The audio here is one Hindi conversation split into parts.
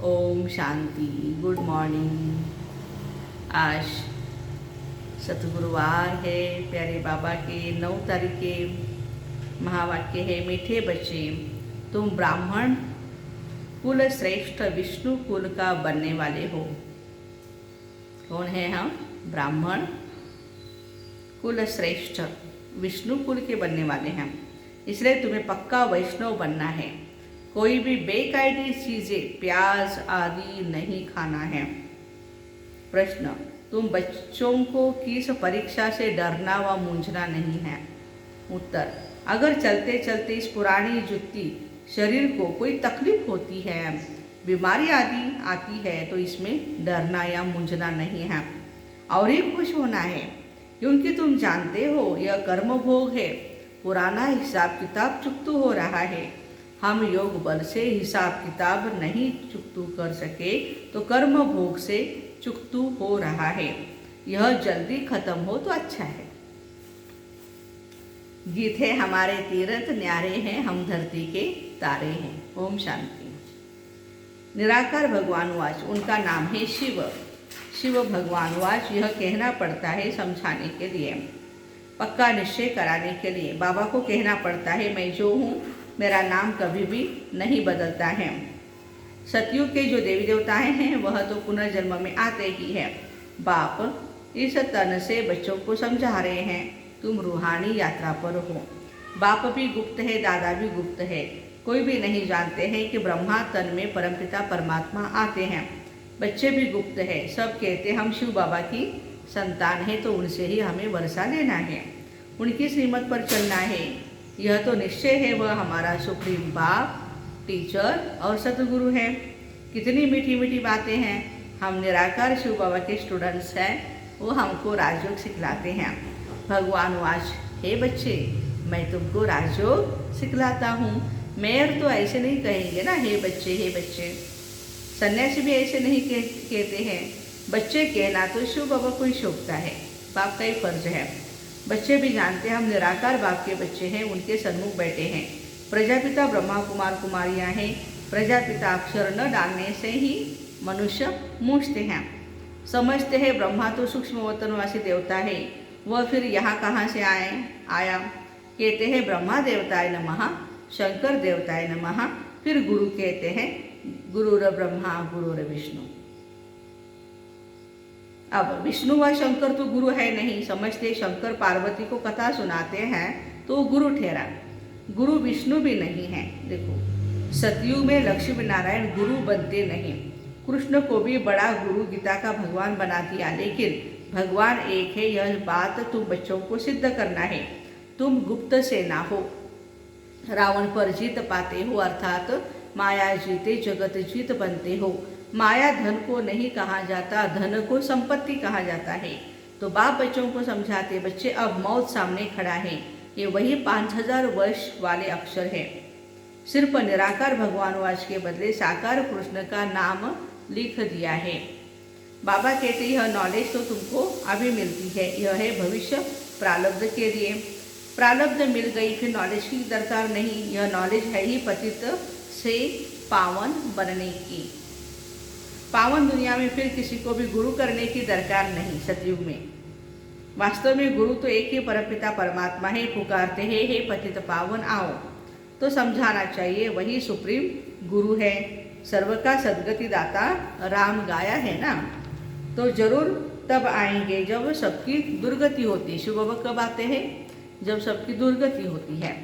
ओम शांति। Good morning. आज सतगुरुवार है। प्यारे बाबा के 9 तारीख के महावाक्य है, मीठे बच्चे तुम ब्राह्मण कुल श्रेष्ठ विष्णु कुल का बनने वाले हो। कौन है हम? ब्राह्मण कुल श्रेष्ठ विष्णु कुल के बनने वाले हैं, इसलिए तुम्हें पक्का वैष्णव बनना है। कोई भी बेकायदे चीज़ें प्याज आदि नहीं खाना है। प्रश्न, तुम बच्चों को किस परीक्षा से डरना व मूंझना नहीं है? उत्तर, अगर चलते चलते इस पुरानी जुत्ती शरीर को कोई तकलीफ होती है, बीमारी आदि आती है, तो इसमें डरना या मूंझना नहीं है और ही खुश होना है, क्योंकि तुम जानते हो यह कर्म भोग है। पुराना हिसाब किताब चुकतू हो रहा है। हम योग बल से हिसाब किताब नहीं चुकतू कर सके, तो कर्म भोग से चुकतू हो रहा है। यह जल्दी खत्म हो तो अच्छा है। गीत है, हमारे तीर्थ न्यारे हैं, हम धरती के तारे हैं। ओम शांति। निराकार भगवानवाच, उनका नाम है शिव। शिव भगवानवाच, यह कहना पड़ता है समझाने के लिए, पक्का निश्चय कराने के लिए। बाबा को कहना पड़ता है, मैं जो हूँ मेरा नाम कभी भी नहीं बदलता है। सतयुग के जो देवी देवताएं हैं वह तो पुनर्जन्म में आते ही हैं। बाप इस तन से बच्चों को समझा रहे हैं, तुम रूहानी यात्रा पर हो। बाप भी गुप्त है, दादा भी गुप्त है। कोई भी नहीं जानते हैं कि ब्रह्मा तन में परमपिता परमात्मा आते हैं। बच्चे भी गुप्त है। सब कहते हम शिव बाबा की संतान है, तो उनसे ही हमें वर्षा लेना है, उनकी श्रीमत पर चलना है। यह तो निश्चय है, वह हमारा सुप्रीम बाप, टीचर और सतगुरु है। कितनी मीठी मीठी बातें हैं। हम निराकार शिव बाबा के स्टूडेंट्स हैं, वो हमको राजयोग सिखलाते हैं। भगवान वाच, हे बच्चे मैं तुमको राजयोग सिखलाता हूँ। मेयर तो ऐसे नहीं कहेंगे ना, हे बच्चे हे बच्चे। सन्यासी भी ऐसे नहीं कहते हैं। बच्चे कहना तो शिव बाबा को ही शोभता है, बाप का ही फर्ज है। बच्चे भी जानते हैं हम निराकार बाप के बच्चे हैं, उनके सन्मुख बैठे हैं। प्रजापिता ब्रह्मा कुमार कुमारियाँ हैं। प्रजापिता अक्षर न डालने से ही मनुष्य मूझते हैं। समझते हैं ब्रह्मा तो सूक्ष्म वतनवासी देवता है, वह फिर यहाँ कहाँ से आया। कहते हैं ब्रह्मा देवताय नमः, शंकर देवताय नमः। फिर गुरु कहते हैं गुरुर ब्रह्मा गुरुर विष्णु। अब विष्णु व शंकर तो गुरु है नहीं। समझते शंकर पार्वती को कथा सुनाते हैं तो गुरु ठहरा, गुरु विष्णु भी नहीं है। देखो, सतयुग में लक्ष्मी नारायण गुरु बनते नहीं। कृष्ण को भी बड़ा गुरु गीता का भगवान बना दिया, लेकिन भगवान एक है, यह बात तुम बच्चों को सिद्ध करना है। तुम गुप्त सेना हो, रावण पर जीत पाते हो, अर्थात माया जीते जगत जीत बनते हो। माया धन को नहीं कहा जाता, धन को संपत्ति कहा जाता है। तो बाप बच्चों को समझाते, बच्चे अब मौत सामने खड़ा है, ये वही 5000 वर्ष वाले अक्षर है। सिर्फ निराकार भगवानवाच के बदले साकार कृष्ण का नाम लिख दिया है। बाबा कहते यह नॉलेज तो तुमको अभी मिलती है, यह है भविष्य प्रारब्ध के लिए। प्रारब्ध मिल गई, फिर नॉलेज की दरकार नहीं। यह नॉलेज है ही पतित से पावन बनने की। पावन दुनिया में फिर किसी को भी गुरु करने की दरकार नहीं। सतयुग में वास्तव में गुरु तो एक ही परमपिता परमात्मा है। पुकारते हैं, हे पतित पावन आओ, तो समझाना चाहिए वही सुप्रीम गुरु है। सर्व का सदगति दाता राम गाया है ना, तो जरूर तब आएंगे जब सबकी दुर्गति होती। शिव बाबा कब आते हैं? जब सबकी दुर्गति होती है।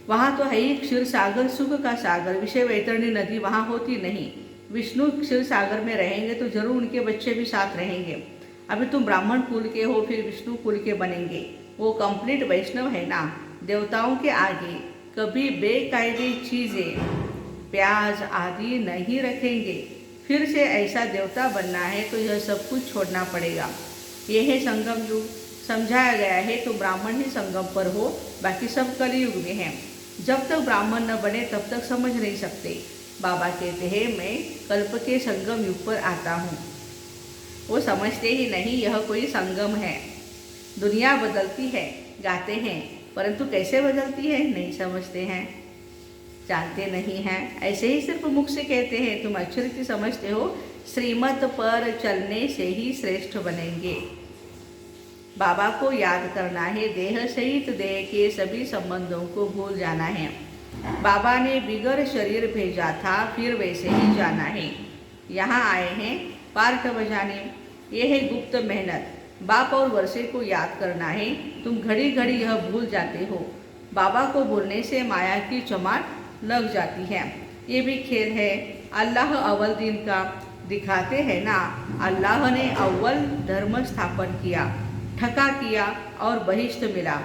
वहाँ तो है ही क्षीर सागर, सुख का सागर, विषय वैतरणी नदी वहाँ होती नहीं। विष्णु क्षीर सागर में रहेंगे तो जरूर उनके बच्चे भी साथ रहेंगे। अभी तुम ब्राह्मण कुल के हो, फिर विष्णु कुल के बनेंगे, वो कंप्लीट वैष्णव है ना। देवताओं के आगे कभी बेकायदे चीज़ें प्याज आदि नहीं रखेंगे। फिर से ऐसा देवता बनना है तो यह सब कुछ छोड़ना पड़ेगा। यह है संगम युग, समझाया गया है। तो ब्राह्मण ही संगम पर हो, बाकी सब कलयुग में हैं। जब तक ब्राह्मण न बने तब तक समझ नहीं सकते। बाबा कहते हैं मैं कल्प के संगम युग पर आता हूँ। वो समझते ही नहीं यह कोई संगम है। दुनिया बदलती है, गाते हैं, परंतु कैसे बदलती है नहीं समझते हैं। जानते नहीं हैं, ऐसे ही सिर्फ मुख से कहते हैं। तुम अच्छी रीति समझते हो, श्रीमत पर चलने से ही श्रेष्ठ बनेंगे। बाबा को याद करना है, देह सहित देह के सभी संबंधों को भूल जाना है। बाबा ने बिगर शरीर भेजा था, फिर वैसे ही जाना है। यहाँ आए हैं पार्ट बजाने, ये है गुप्त मेहनत। बाप और वर्षे को याद करना है। तुम घड़ी घड़ी यह भूल जाते हो। बाबा को भूलने से माया की चमाट लग जाती है। ये भी खेल है। अल्लाह अव्वल दिन का दिखाते हैं ना। अल्लाह ने अव्वल धर्म स्थापन किया, ठका किया और बहिष्ठ मिला।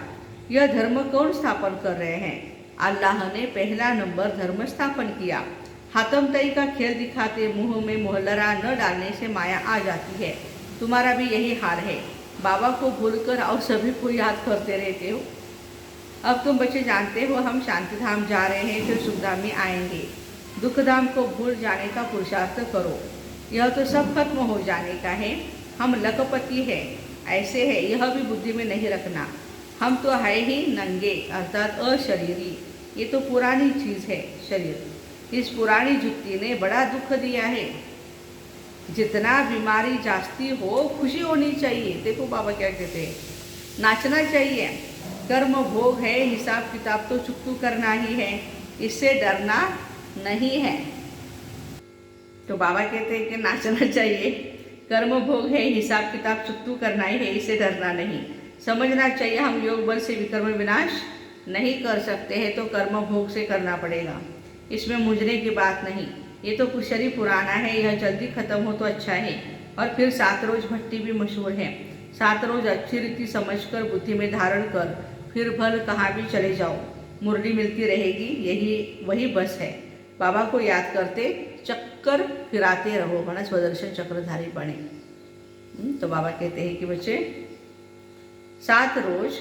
यह धर्म कौन स्थापन कर रहे हैं? अल्लाह ने पहला नंबर धर्म स्थापन किया। हाथम तई का खेल दिखाते मुंह में मोहलरा न डालने से माया आ जाती है। तुम्हारा भी यही हाल है। बाबा को भूलकर और सभी को याद करते रहते हो। अब तुम बच्चे जानते हो, हम शांति धाम जा रहे हैं, फिर सुखधाम में आएंगे। दुख धाम को भूल जाने का पुरुषार्थ करो। यह तो सब खत्म हो जाने का है। हम लखपति है, ऐसे है, यह भी बुद्धि में नहीं रखना। हम तो है ही नंगे, अर्थात अशरीरी। ये तो पुरानी चीज़ है शरीर। इस पुरानी जुत्ती ने बड़ा दुख दिया है। जितना बीमारी जास्ती हो, खुशी होनी चाहिए। देखो बाबा क्या कहते हैं, नाचना चाहिए। कर्म भोग है, हिसाब किताब तो चुकतू करना ही है, इससे डरना नहीं है। तो बाबा कहते हैं कि नाचना चाहिए, कर्म भोग है, हिसाब किताब चुकतू करना ही है, इससे डरना नहीं। समझना चाहिए हम योग बल से विकर्म विनाश नहीं कर सकते हैं, तो कर्म भोग से करना पड़ेगा। इसमें मुझने की बात नहीं। ये तो कुछ शरीर पुराना है, यह जल्दी खत्म हो तो अच्छा है। और फिर 7 रोज भट्टी भी मशहूर है। 7 रोज अच्छी रीति समझकर बुद्धि में धारण कर, फिर भल कहाँ भी चले जाओ, मुरली मिलती रहेगी, यही वही बस है। बाबा को याद करते चक्कर फिराते रहो, वरना स्वदर्शन चक्रधारी बने। तो बाबा कहते हैं कि बच्चे 7 रोज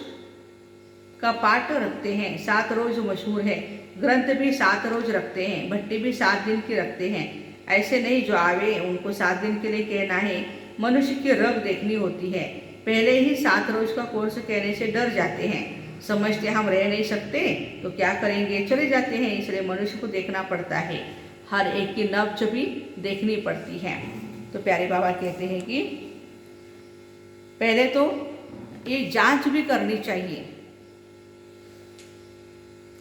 का पाठ रखते हैं। 7 रोज मशहूर है। ग्रंथ भी 7 रोज रखते हैं, भट्टी भी 7 दिन की रखते हैं। ऐसे नहीं जो आवे उनको 7 दिन के लिए कहना है। मनुष्य की रग देखनी होती है। पहले ही 7 रोज का कोर्स कहने से डर जाते हैं, समझते हम रह नहीं सकते तो क्या करेंगे, चले जाते हैं। इसलिए मनुष्य को देखना पड़ता है, हर एक की नब्ज भी देखनी पड़ती है। तो प्यारे बाबा कहते हैं कि पहले तो ये जांच भी करनी चाहिए,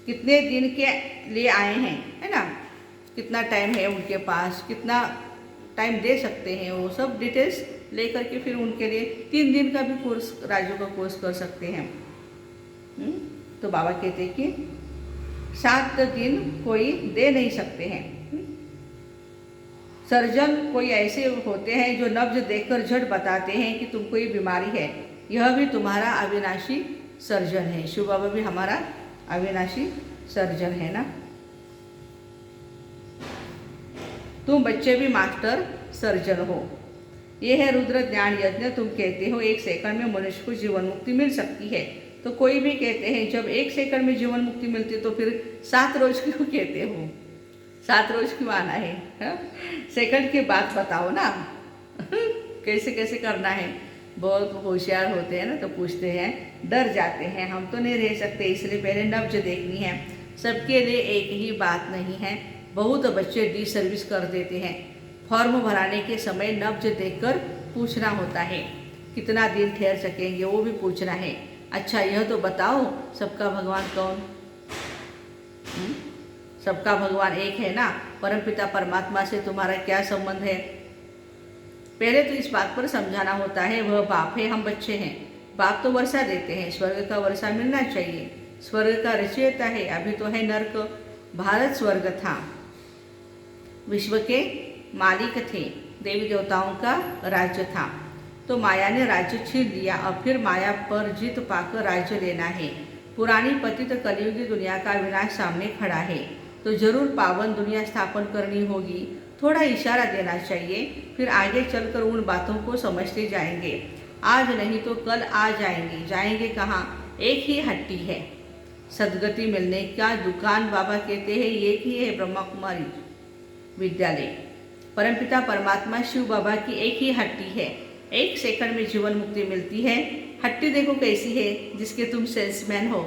कितने दिन के लिए आए हैं, है ना, कितना टाइम है उनके पास, कितना टाइम दे सकते हैं, वो सब डिटेल्स लेकर के फिर उनके लिए 3 दिन का भी कोर्स, राजू का कोर्स कर सकते हैं। तो बाबा कहते हैं कि 7 दिन कोई दे नहीं सकते हैं। सर्जन कोई ऐसे होते हैं जो नब्ज देखकर झट बताते हैं कि तुमको ये बीमारी है। यह भी तुम्हारा अविनाशी सर्जन है। शिव बाबा भी हमारा अविनाशी सर्जन है ना। तुम बच्चे भी मास्टर सर्जन हो। यह है रुद्र ज्ञान यज्ञ। तुम कहते हो 1 सेकंड में मनुष्य को जीवन मुक्ति मिल सकती है, तो कोई भी कहते हैं जब 1 सेकंड में जीवन मुक्ति मिलती है तो फिर 7 रोज क्यों कहते हो, 7 रोज क्यों आना है, हा? सेकंड की बात बताओ ना। कैसे कैसे करना है। बहुत होशियार होते हैं ना तो पूछते हैं, डर जाते हैं, हम तो नहीं रह सकते, इसलिए पहले नब्ज देखनी है। सबके लिए एक ही बात नहीं है। बहुत बच्चे डी सर्विस कर देते हैं। फॉर्म भराने के समय नब्ज देखकर पूछना होता है, कितना दिन ठहर सकेंगे वो भी पूछना है। अच्छा यह तो बताओ सबका भगवान कौन? सबका भगवान एक है ना। परमपिता परमात्मा से तुम्हारा क्या संबंध है? पहले तो इस बात पर समझाना होता है। वह बाप है, हम बच्चे हैं। बाप तो वर्षा देते हैं, स्वर्ग का वर्षा मिलना चाहिए। स्वर्ग का रचयिता है, अभी तो है नर्क। भारत स्वर्ग था, विश्व के मालिक थे, देवी देवताओं का राज्य था। तो माया ने राज्य छीन लिया। अब फिर माया पर जीत पाकर राज्य लेना है। पुरानी पतित कलयुगी दुनिया का विनाश सामने खड़ा है, तो जरूर पावन दुनिया स्थापन करनी होगी। थोड़ा इशारा देना चाहिए, फिर आगे चलकर उन बातों को समझते जाएंगे। आज नहीं तो कल आ जाएंगे। जाएंगे कहाँ? एक ही हट्टी है, सदगति मिलने का दुकान। बाबा कहते हैं एक ही है, ब्रह्मा कुमारी विद्यालय। परमपिता परमात्मा शिव बाबा की एक ही हट्टी है। 1 सेकंड में जीवन मुक्ति मिलती है। हट्टी देखो कैसी है, जिसके तुम सेल्समैन हो।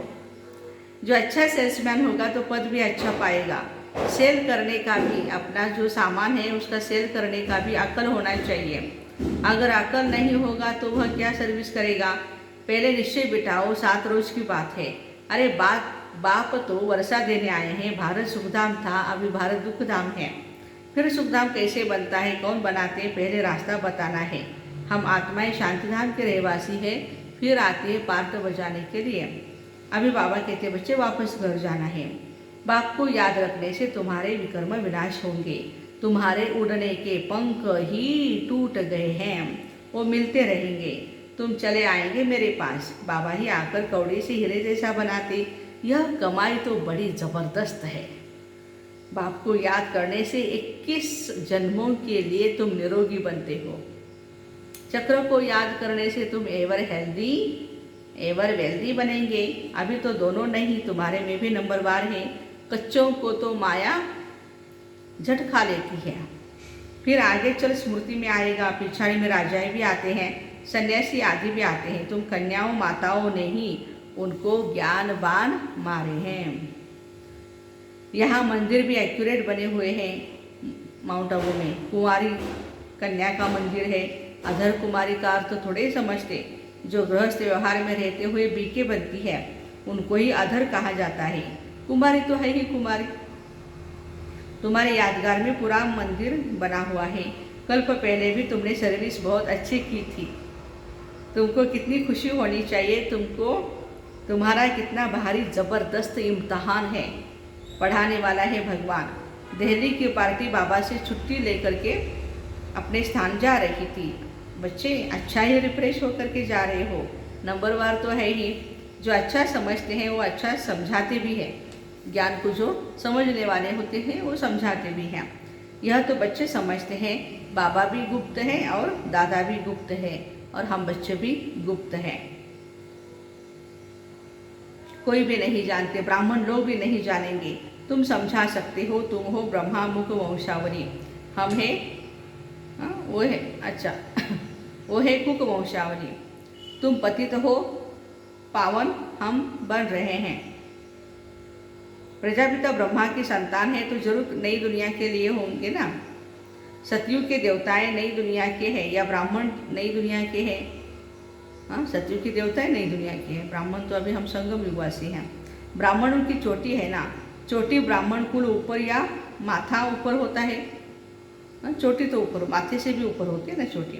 जो अच्छा सेल्समैन होगा तो पद भी अच्छा पाएगा। सेल करने का भी, अपना जो सामान है उसका सेल करने का भी अक्ल होना चाहिए। अगर अक्ल नहीं होगा तो वह क्या सर्विस करेगा। पहले निश्चय बिठाओ, 7 रोज की बात है। अरे बाप तो वर्षा देने आए हैं। भारत सुखधाम था, अभी भारत दुखधाम है। फिर सुखधाम कैसे बनता है, कौन बनाते हैं, पहले रास्ता बताना है। हम आत्माएं शांतिधाम के रहवासी हैं, फिर आती है पार्ट बजाने के लिए। अभी बाबा कहते बच्चे वापस घर जाना है। बाप को याद रखने से तुम्हारे विकर्म विनाश होंगे। तुम्हारे उड़ने के पंख ही टूट गए हैं, वो मिलते रहेंगे। तुम चले आएंगे मेरे पास। बाबा ही आकर कौड़े से हीरे जैसा बनाते। यह कमाई तो बड़ी जबरदस्त है। बाप को याद करने से 21 जन्मों के लिए तुम निरोगी बनते हो। चक्र को याद करने से तुम एवर हेल्दी एवर वेल्दी बनेंगे। अभी तो दोनों नहीं, तुम्हारे में भी नंबरवार है। कच्चों को तो माया झट खा लेती है। फिर आगे चल स्मृति में आएगा, पिछाड़ी में राजाएं भी आते हैं, सन्यासी आदि भी आते हैं। तुम कन्याओं माताओं ने ही उनको ज्ञानवान मारे हैं। यहाँ मंदिर भी एक्यूरेट बने हुए हैं। माउंट आबू में कुंवारी कन्या का मंदिर है। अधर कुमारी का अर्थ थोड़े समझते। जो गृहस्थ व्यवहार में रहते हुए बीके बनती है उनको ही अधर कहा जाता है। कुमारी तो है ही कुमारी। तुम्हारे यादगार में पूरा मंदिर बना हुआ है। कल्प पहले भी तुमने सर्विस बहुत अच्छी की थी। तुमको कितनी खुशी होनी चाहिए। तुम्हारा कितना भारी ज़बरदस्त इम्तहान है। पढ़ाने वाला है भगवान। दिल्ली की पार्टी बाबा से छुट्टी लेकर के अपने स्थान जा रही थी। बच्चे अच्छा ही रिफ्रेश होकर के जा रहे हो। नंबरवार तो है ही। जो अच्छा समझते हैं वो अच्छा समझाते भी हैं। ज्ञान को जो समझने वाले होते हैं वो समझाते भी हैं। यह तो बच्चे समझते हैं। बाबा भी गुप्त है और दादा भी गुप्त है और हम बच्चे भी गुप्त हैं। कोई भी नहीं जानते, ब्राह्मण लोग भी नहीं जानेंगे। तुम समझा सकते हो। तुम हो ब्रह्मा मुख वंशावली। हम है वो है अच्छा वो है कुक वंशावली। तुम पतित हो पावन, हम बन रहे हैं। प्रजापिता ब्रह्मा की संतान है तो जरूर नई दुनिया के लिए होंगे ना। सतयुग के देवताएं नई दुनिया के हैं या ब्राह्मण नई दुनिया के हैं। हाँ, सतयुग के देवताएं नई दुनिया के हैं। ब्राह्मण तो अभी हम संगम युगवासी हैं। ब्राह्मणों की चोटी है ना। चोटी ब्राह्मण कुल ऊपर या माथा ऊपर होता है। चोटी तो ऊपर, माथे से भी ऊपर होती है ना चोटी।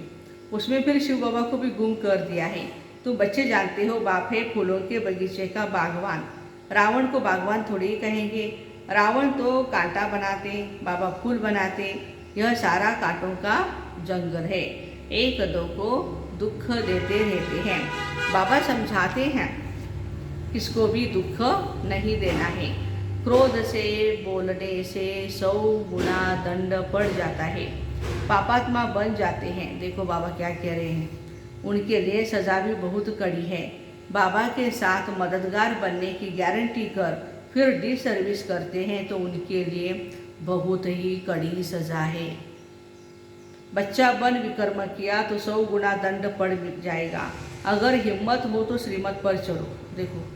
उसमें फिर शिव बाबा को भी गुम कर दिया है। तुम बच्चे जानते हो बाप है फूलों के बगीचे का बागवान। रावण को बागवान थोड़ी ही कहेंगे। रावण तो कांटा बनाते, बाबा फूल बनाते। यह सारा कांटों का जंगल है। एक दो को दुख देते रहते हैं। बाबा समझाते हैं किसको भी दुख नहीं देना है। क्रोध से बोलने से 100 गुना दंड पड़ जाता है। पापात्मा बन जाते हैं। देखो बाबा क्या कह रहे हैं। उनके लिए सज़ा भी बहुत कड़ी है। बाबा के साथ मददगार बनने की गारंटी कर फिर डिसर्विस करते हैं तो उनके लिए बहुत ही कड़ी सज़ा है। बच्चा बन विकर्म किया तो 100 गुना दंड पड़ जाएगा। अगर हिम्मत हो तो श्रीमत पर चढ़ो। देखो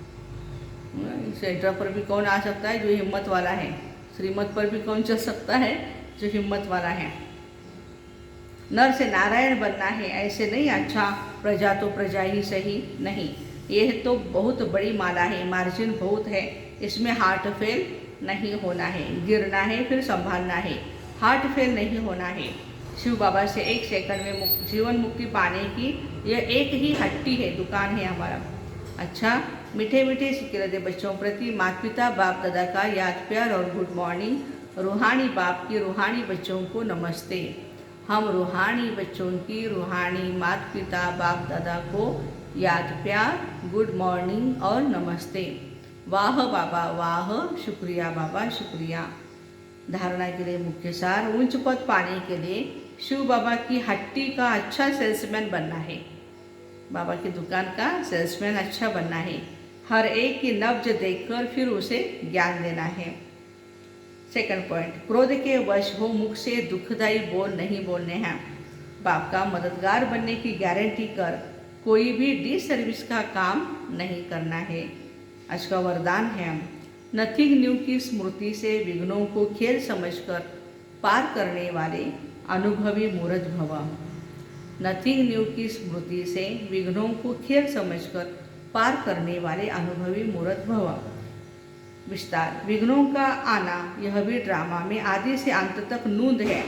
सेंटर पर भी कौन आ सकता है जो हिम्मत वाला है। श्रीमत पर भी कौन चल सकता है जो हिम्मत वाला है। नर से नारायण बनना है ऐसे नहीं। अच्छा प्रजा तो प्रजा ही सही नहीं। यह तो बहुत बड़ी माला है, मार्जिन बहुत है। इसमें हार्ट फेल नहीं होना है। गिरना है फिर संभालना है। हार्ट फेल नहीं होना है। शिव बाबा से 1 सेकंड में जीवन मुक्ति पाने की यह एक ही हट्टी है, दुकान है हमारा। अच्छा मीठे मीठे सिक्के दे बच्चों प्रति माता पिता बाप दादा का याद प्यार और गुड मॉर्निंग। रूहानी बाप की रूहानी बच्चों को नमस्ते। हम रूहानी बच्चों की रूहानी माता पिता बाप दादा को याद प्यार, गुड मॉर्निंग और नमस्ते। वाह बाबा वाह, शुक्रिया बाबा शुक्रिया। धारणा के लिए मुख्य सार। उच्च पद पाने के लिए शिव बाबा की हट्टी का अच्छा सेल्समैन बनना है। बाबा की दुकान का सेल्समैन अच्छा बनना है। हर एक की नब्ज देखकर फिर उसे ज्ञान देना है। सेकंड पॉइंट, क्रोध के वश हो मुख से दुखदायी बोल नहीं बोलने हैं। बाप का मददगार बनने की गारंटी कर कोई भी डिसर्विस का काम नहीं करना है। आज का वरदान है नथिंग न्यू की स्मृति से विघ्नों को खेल समझकर पार करने वाले अनुभवी मूर्त भव। नथिंग न्यू की स्मृति से विघ्नों को खेल समझकर पार करने वाले अनुभवी मूर्त भव। विस्तार। विघ्नों का आना यह भी ड्रामा में आदि से अंत तक नूंद है,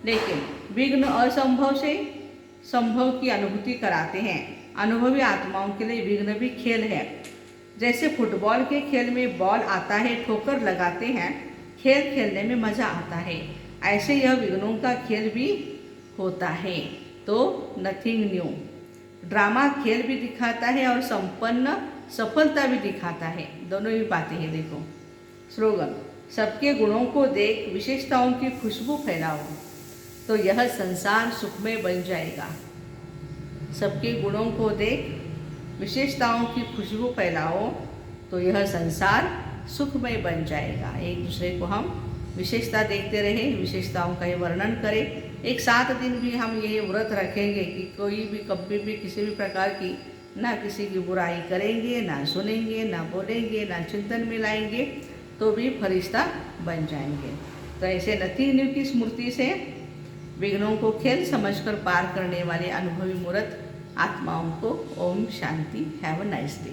लेकिन विघ्न असंभव से संभव की अनुभूति कराते हैं। अनुभवी आत्माओं के लिए विघ्न भी खेल है। जैसे फुटबॉल के खेल में बॉल आता है, ठोकर लगाते हैं, खेल खेलने में मज़ा आता है, ऐसे यह विघ्नों का खेल भी होता है। तो नथिंग न्यू ड्रामा खेल भी दिखाता है और संपन्न सफलता भी दिखाता है, दोनों ही बातें हैं। देखो स्लोगन, सबके गुणों को देख विशेषताओं की खुशबू फैलाओ तो यह संसार सुखमय बन जाएगा। सबके गुणों को देख विशेषताओं की खुशबू फैलाओ तो यह संसार सुखमय बन जाएगा। एक दूसरे को हम विशेषता देखते रहे, विशेषताओं का ही वर्णन करें। एक 7 दिन भी हम यही व्रत रखेंगे कि कोई भी कभी भी किसी भी प्रकार की ना किसी की बुराई करेंगे, ना सुनेंगे, ना बोलेंगे, ना चिंतन में लाएंगे, तो भी फरिश्ता बन जाएंगे। तो ऐसे नथिंग न्यू की स्मृति से विघ्नों को खेल समझकर पार करने वाले अनुभवी मूर्त आत्माओं को ओम शांति। Have a nice day.